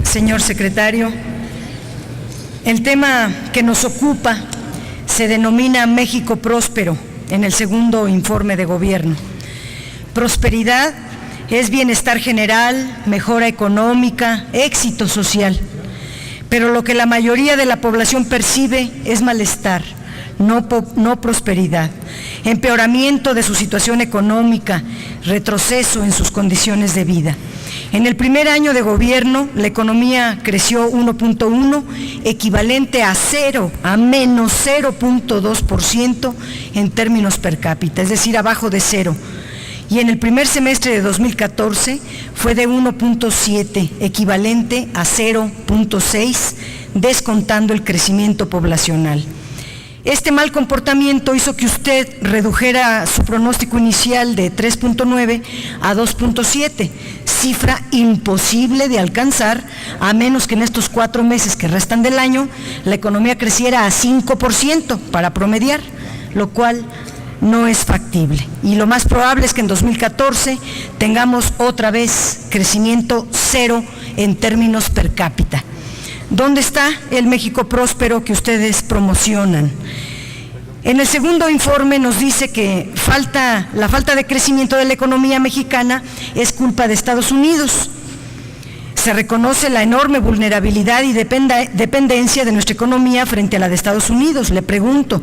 Señor secretario, el tema que nos ocupa se denomina México Próspero en el segundo informe de gobierno. Prosperidad es bienestar general, mejora económica, éxito social. Pero lo que la mayoría de la población percibe es malestar, no prosperidad, empeoramiento de su situación económica, retroceso en sus condiciones de vida. En el primer año de gobierno, la economía creció 1.1, equivalente a menos 0.2% en términos per cápita, es decir, abajo de cero. Y en el primer semestre de 2014 fue de 1.7, equivalente a 0.6, descontando el crecimiento poblacional. Este mal comportamiento hizo que usted redujera su pronóstico inicial de 3.9 a 2.7, cifra imposible de alcanzar a menos que en estos 4 meses que restan del año la economía creciera a 5% para promediar, lo cual no es factible. Y lo más probable es que en 2014 tengamos otra vez crecimiento cero en términos per cápita. ¿Dónde está el México próspero que ustedes promocionan? En el segundo informe nos dice que la falta de crecimiento de la economía mexicana es culpa de Estados Unidos. Se reconoce la enorme vulnerabilidad y dependencia de nuestra economía frente a la de Estados Unidos. Le pregunto,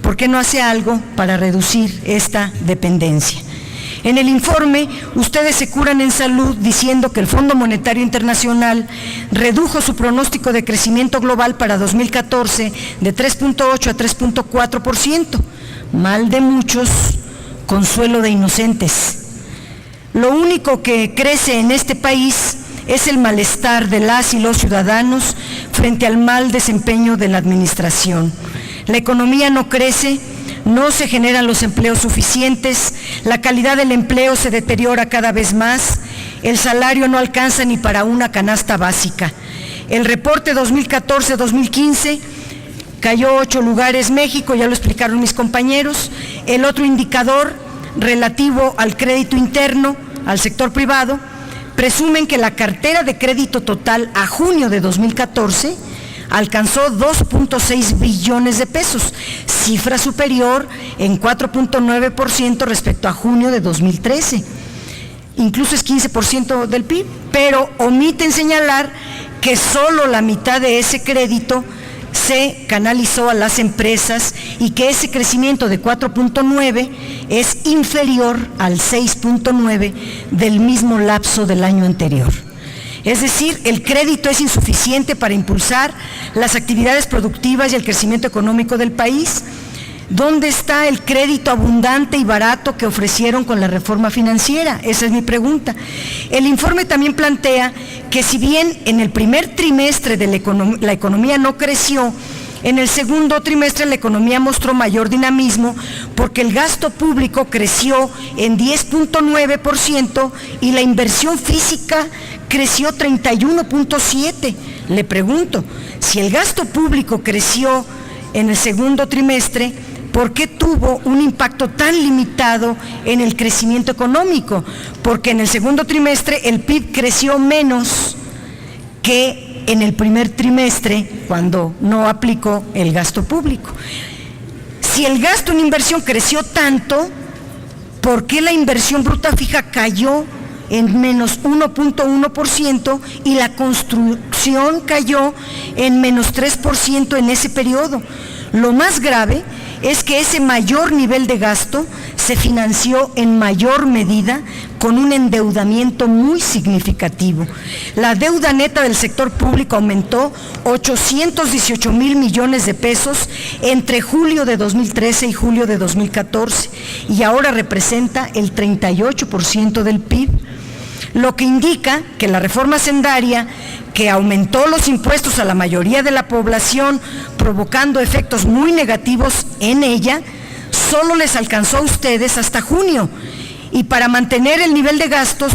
¿por qué no hace algo para reducir esta dependencia? En el informe, ustedes se curan en salud diciendo que el Fondo Monetario Internacional redujo su pronóstico de crecimiento global para 2014 de 3.8 a 3.4%. Mal de muchos, consuelo de inocentes. Lo único que crece en este país es el malestar de las y los ciudadanos frente al mal desempeño de la administración. La economía no crece, no se generan los empleos suficientes, la calidad del empleo se deteriora cada vez más, el salario no alcanza ni para una canasta básica. El reporte 2014-2015 cayó 8 lugares México, ya lo explicaron mis compañeros. El otro indicador relativo al crédito interno, al sector privado, presumen que la cartera de crédito total a junio de 2014 alcanzó 2.6 billones de pesos, cifra superior en 4.9% respecto a junio de 2013. Incluso es 15% del PIB, pero omiten señalar que solo la mitad de ese crédito se canalizó a las empresas y que ese crecimiento de 4.9 es inferior al 6.9 del mismo lapso del año anterior. Es decir, el crédito es insuficiente para impulsar las actividades productivas y el crecimiento económico del país. ¿Dónde está el crédito abundante y barato que ofrecieron con la reforma financiera? Esa es mi pregunta. El informe también plantea que si bien en el primer trimestre de la economía no creció, en el segundo trimestre la economía mostró mayor dinamismo porque el gasto público creció en 10.9% y la inversión física creció 31.7%. Le pregunto, si el gasto público creció en el segundo trimestre, ¿por qué tuvo un impacto tan limitado en el crecimiento económico? Porque en el segundo trimestre el PIB creció menos que en el primer trimestre, cuando no aplicó el gasto público. Si el gasto en inversión creció tanto, ¿por qué la inversión bruta fija cayó en menos 1.1% y la construcción cayó en menos 3% en ese periodo? Lo más grave es que ese mayor nivel de gasto se financió en mayor medida con un endeudamiento muy significativo. La deuda neta del sector público aumentó 818 mil millones de pesos entre julio de 2013 y julio de 2014 y ahora representa el 38% del PIB. Lo que indica que la reforma hacendaria, que aumentó los impuestos a la mayoría de la población, provocando efectos muy negativos en ella, solo les alcanzó a ustedes hasta junio, y para mantener el nivel de gastos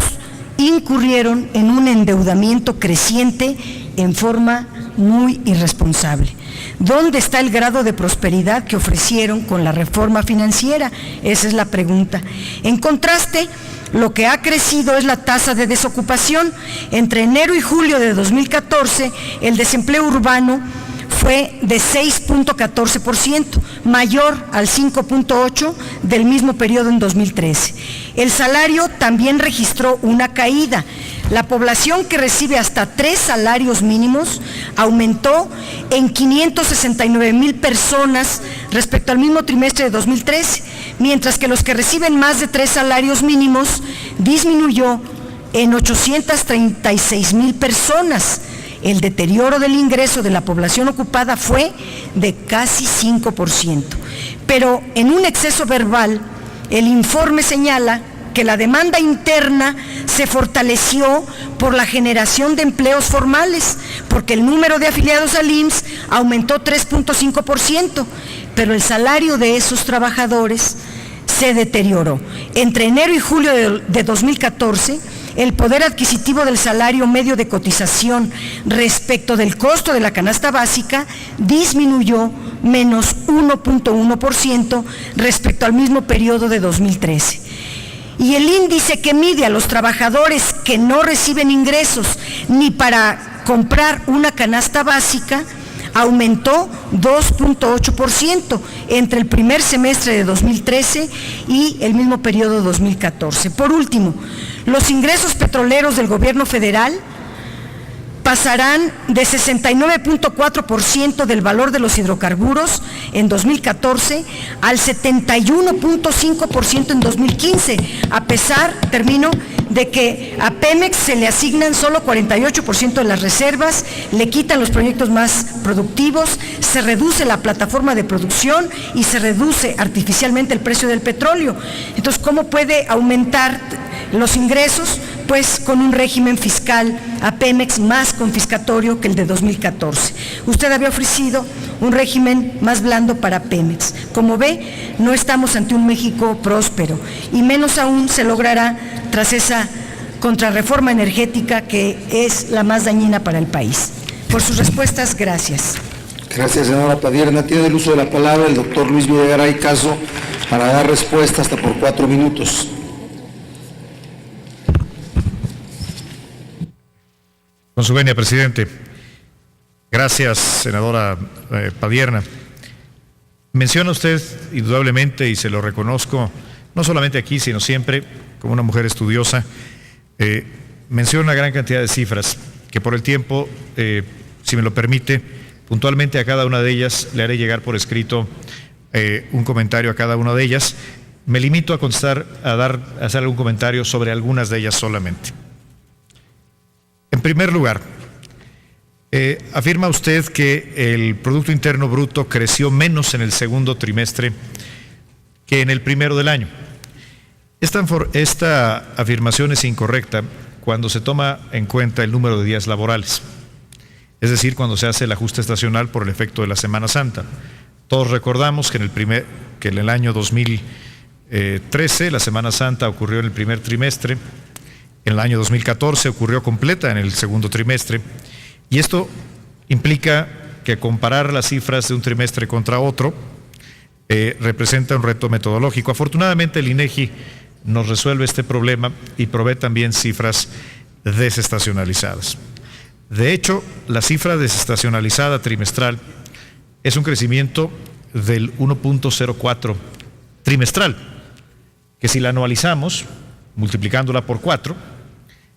incurrieron en un endeudamiento creciente en forma muy irresponsable. ¿Dónde está el grado de prosperidad que ofrecieron con la reforma financiera? Esa es la pregunta. En contraste, lo que ha crecido es la tasa de desocupación. Entre enero y julio de 2014, el desempleo urbano fue de 6.14%, mayor al 5.8% del mismo periodo en 2013. El salario también registró una caída. La población que recibe hasta 3 salarios mínimos aumentó en 569,000 personas respecto al mismo trimestre de 2013, mientras que los que reciben más de 3 salarios mínimos disminuyó en 836,000 personas. El deterioro del ingreso de la población ocupada fue de casi 5%. Pero en un exceso verbal, el informe señala que la demanda interna se fortaleció por la generación de empleos formales, porque el número de afiliados al IMSS aumentó 3.5%, pero el salario de esos trabajadores se deterioró. Entre enero y julio de 2014, el poder adquisitivo del salario medio de cotización respecto del costo de la canasta básica disminuyó menos 1.1% respecto al mismo periodo de 2013. Y el índice que mide a los trabajadores que no reciben ingresos ni para comprar una canasta básica aumentó 2.8% entre el primer semestre de 2013 y el mismo periodo de 2014. Por último, los ingresos petroleros del gobierno federal pasarán de 69.4% del valor de los hidrocarburos en 2014 al 71.5% en 2015, a pesar, de que a Pemex se le asignan solo 48% de las reservas, le quitan los proyectos más productivos, se reduce la plataforma de producción y se reduce artificialmente el precio del petróleo. Entonces, ¿cómo puede aumentar los ingresos? Pues con un régimen fiscal a Pemex más confiscatorio que el de 2014. Usted había ofrecido un régimen más blando para Pemex. Como ve, no estamos ante un México próspero y menos aún se logrará tras esa contrarreforma energética que es la más dañina para el país. Por sus respuestas, gracias. Gracias, senadora Padierna. Tiene el uso de la palabra el doctor Luis Videgaray Caso para dar respuesta hasta por 4 minutos. Con su venia, presidente. Gracias, senadora Padierna. Menciona usted, indudablemente, y se lo reconozco, no solamente aquí, sino siempre, como una mujer estudiosa, menciona una gran cantidad de cifras, que por el tiempo, si me lo permite, puntualmente a cada una de ellas le haré llegar por escrito un comentario a cada una de ellas. Me limito a contestar, a hacer algún comentario sobre algunas de ellas solamente. En primer lugar, afirma usted que el Producto Interno Bruto creció menos en el segundo trimestre que en el primero del año. Esta afirmación es incorrecta cuando se toma en cuenta el número de días laborales, es decir, cuando se hace el ajuste estacional por el efecto de la Semana Santa. Todos recordamos que en el año 2013 la Semana Santa ocurrió en el primer trimestre. En el año 2014 ocurrió completa en el segundo trimestre, y esto implica que comparar las cifras de un trimestre contra otro representa un reto metodológico. Afortunadamente el INEGI nos resuelve este problema y provee también cifras desestacionalizadas. De hecho, la cifra desestacionalizada trimestral es un crecimiento del 1.04 trimestral, que si la anualizamos, multiplicándola por 4,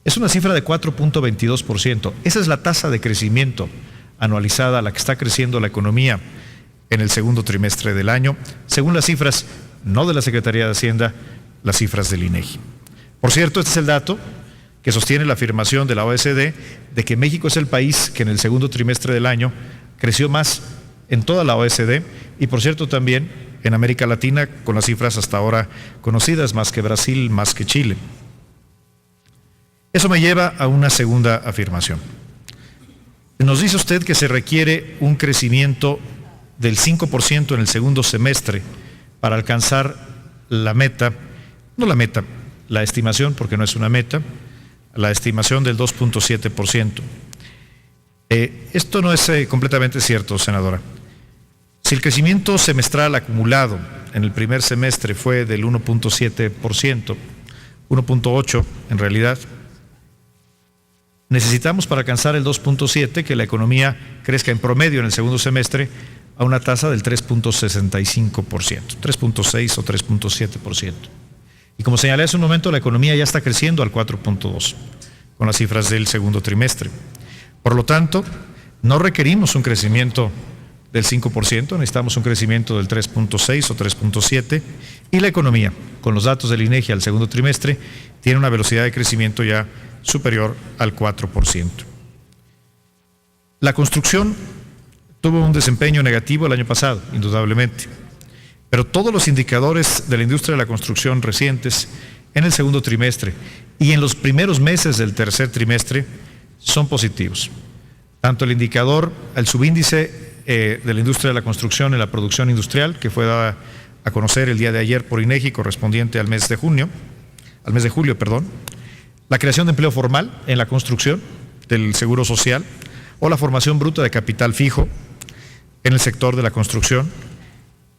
es una cifra de 4.22%. Esa es la tasa de crecimiento anualizada a la que está creciendo la economía en el segundo trimestre del año, según las cifras no de la Secretaría de Hacienda, las cifras del INEGI. Por cierto, este es el dato que sostiene la afirmación de la OECD de que México es el país que en el segundo trimestre del año creció más en toda la OECD y, por cierto, también en América Latina, con las cifras hasta ahora conocidas, más que Brasil, más que Chile. Eso me lleva a una segunda afirmación. Nos dice usted que se requiere un crecimiento del 5% en el segundo semestre para alcanzar la meta, la estimación, porque no es una meta, la estimación del 2.7%. Esto no es completamente cierto, senadora. Si el crecimiento semestral acumulado en el primer semestre fue del 1.7%, 1.8% en realidad, necesitamos para alcanzar el 2.7% que la economía crezca en promedio en el segundo semestre a una tasa del 3.65%, 3.6 o 3.7%. Y como señalé hace un momento, la economía ya está creciendo al 4.2% con las cifras del segundo trimestre. Por lo tanto, no requerimos un crecimiento del 5%, necesitamos un crecimiento del 3.6 o 3.7%, y la economía, con los datos del INEGI al segundo trimestre, tiene una velocidad de crecimiento ya superior al 4%. La construcción tuvo un desempeño negativo el año pasado, indudablemente, pero todos los indicadores de la industria de la construcción recientes en el segundo trimestre y en los primeros meses del tercer trimestre son positivos. Tanto el indicador, el subíndice de la industria de la construcción en la producción industrial, que fue dada a conocer el día de ayer por INEGI, correspondiente al mes de julio, la creación de empleo formal en la construcción del Seguro Social o la formación bruta de capital fijo en el sector de la construcción.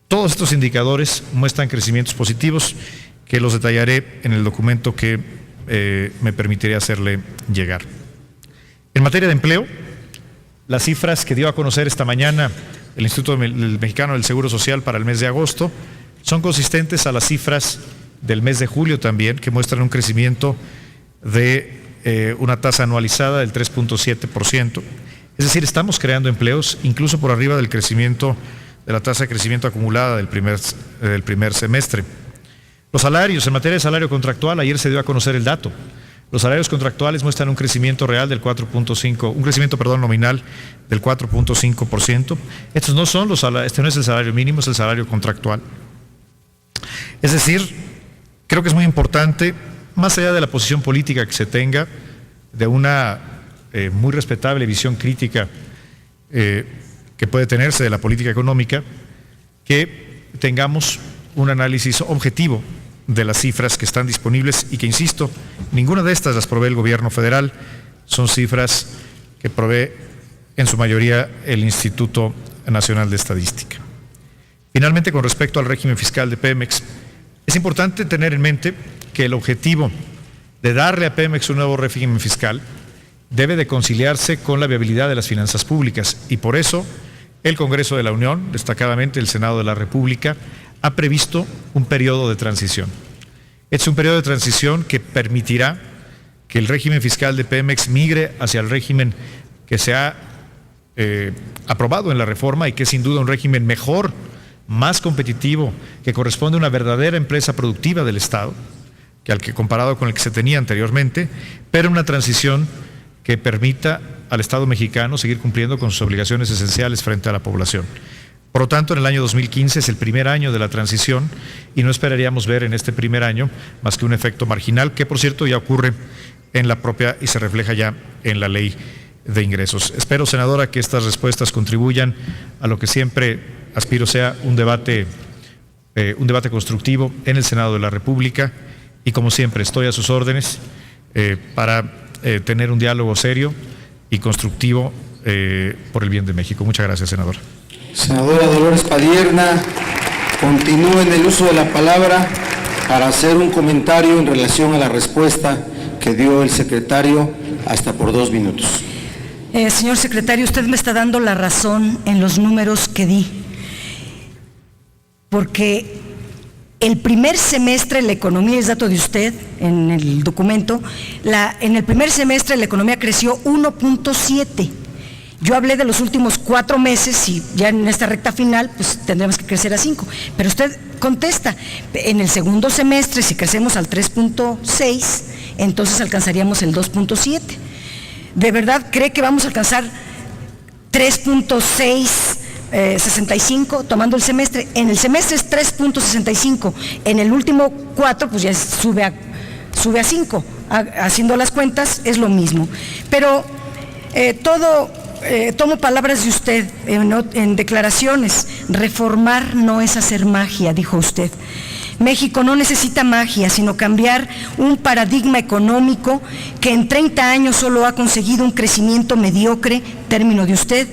Todos estos indicadores muestran crecimientos positivos que los detallaré en el documento que me permitiré hacerle llegar. En materia de empleo, las cifras que dio a conocer esta mañana el Instituto Mexicano del Seguro Social para el mes de agosto son consistentes a las cifras del mes de julio también, que muestran un crecimiento de una tasa anualizada del 3.7%. Es decir, estamos creando empleos incluso por arriba del crecimiento, de la tasa de crecimiento acumulada del primer semestre. Los salarios, en materia de salario contractual, ayer se dio a conocer el dato. Los salarios contractuales muestran un crecimiento real del 4.5%, un crecimiento, nominal del 4.5%. Estos no son los salarios, este no es el salario mínimo, es el salario contractual. Es decir, creo que es muy importante, más allá de la posición política que se tenga, de una muy respetable visión crítica que puede tenerse de la política económica, que tengamos un análisis objetivo de las cifras que están disponibles y que, insisto, ninguna de estas las provee el gobierno federal, son cifras que provee en su mayoría el Instituto Nacional de Estadística. Finalmente, con respecto al régimen fiscal de Pemex, es importante tener en mente que el objetivo de darle a Pemex un nuevo régimen fiscal debe de conciliarse con la viabilidad de las finanzas públicas, y por eso el Congreso de la Unión, destacadamente el Senado de la República, ha previsto un periodo de transición. Es un periodo de transición que permitirá que el régimen fiscal de Pemex migre hacia el régimen que se ha aprobado en la reforma y que es sin duda un régimen mejor, más competitivo, que corresponde a una verdadera empresa productiva del Estado, que comparado con el que se tenía anteriormente, pero una transición que permita al Estado mexicano seguir cumpliendo con sus obligaciones esenciales frente a la población. Por lo tanto, en el año 2015 es el primer año de la transición y no esperaríamos ver en este primer año más que un efecto marginal, que por cierto ya ocurre en la propia y se refleja ya en la ley de ingresos. Espero, senadora, que estas respuestas contribuyan a lo que siempre aspiro sea un debate constructivo en el Senado de la República, y como siempre estoy a sus órdenes para tener un diálogo serio y constructivo por el bien de México. Muchas gracias, senadora. Senadora Dolores Padierna, continúe en el uso de la palabra para hacer un comentario en relación a la respuesta que dio el secretario, hasta por 2 minutos. Señor secretario, usted me está dando la razón en los números que di, porque el primer semestre la economía, es dato de usted en el documento, en el primer semestre la economía creció 1.7%. Yo hablé de los últimos 4 meses y ya en esta recta final pues tendremos que crecer a 5%. Pero usted contesta, en el segundo semestre si crecemos al 3.6%, entonces alcanzaríamos el 2.7%. ¿De verdad cree que vamos a alcanzar 3.665 tomando el semestre? En el semestre es 3.65, en el último 4 pues ya sube a 5. Haciendo las cuentas es lo mismo. Pero tomo palabras de usted en declaraciones. Reformar no es hacer magia, dijo usted. México no necesita magia, sino cambiar un paradigma económico que en 30 años solo ha conseguido un crecimiento mediocre, término de usted,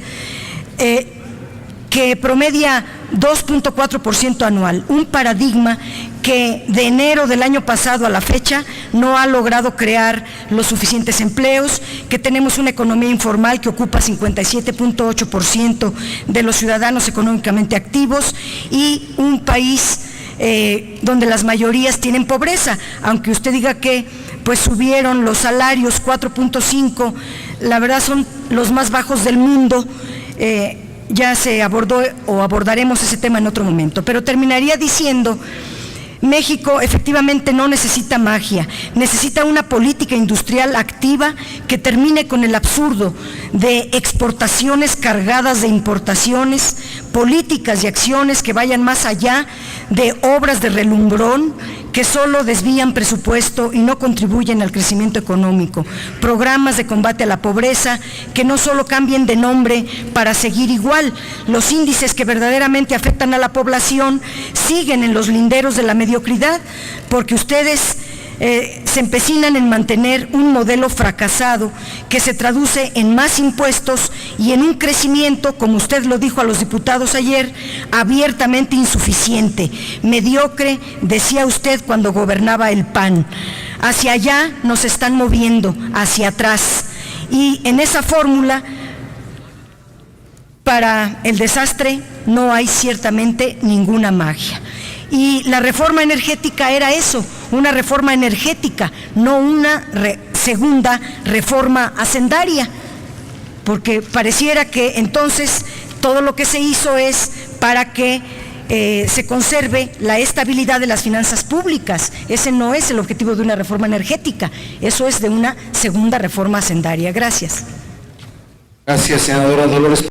que promedia 2.4% anual, un paradigma que de enero del año pasado a la fecha no ha logrado crear los suficientes empleos, que tenemos una economía informal que ocupa 57.8% de los ciudadanos económicamente activos y un país donde las mayorías tienen pobreza, aunque usted diga que pues subieron los salarios 4.5, la verdad son los más bajos del mundo. Ya se abordó o abordaremos ese tema en otro momento, pero terminaría diciendo: México efectivamente no necesita magia, necesita una política industrial activa que termine con el absurdo de exportaciones cargadas de importaciones, políticas y acciones que vayan más allá de obras de relumbrón que solo desvían presupuesto y no contribuyen al crecimiento económico, programas de combate a la pobreza que no solo cambien de nombre para seguir igual, los índices que verdaderamente afectan a la población siguen en los linderos de la mediocridad, porque ustedes se empecinan en mantener un modelo fracasado que se traduce en más impuestos y en un crecimiento, como usted lo dijo a los diputados ayer, abiertamente insuficiente, mediocre, decía usted cuando gobernaba el PAN. Hacia allá nos están moviendo, hacia atrás, y en esa fórmula para el desastre no hay ciertamente ninguna magia. Y la reforma energética era eso, una reforma energética, no una segunda reforma hacendaria, porque pareciera que entonces todo lo que se hizo es para que se conserve la estabilidad de las finanzas públicas. Ese no es el objetivo de una reforma energética, eso es de una segunda reforma hacendaria. Gracias. Gracias, senadora Dolores.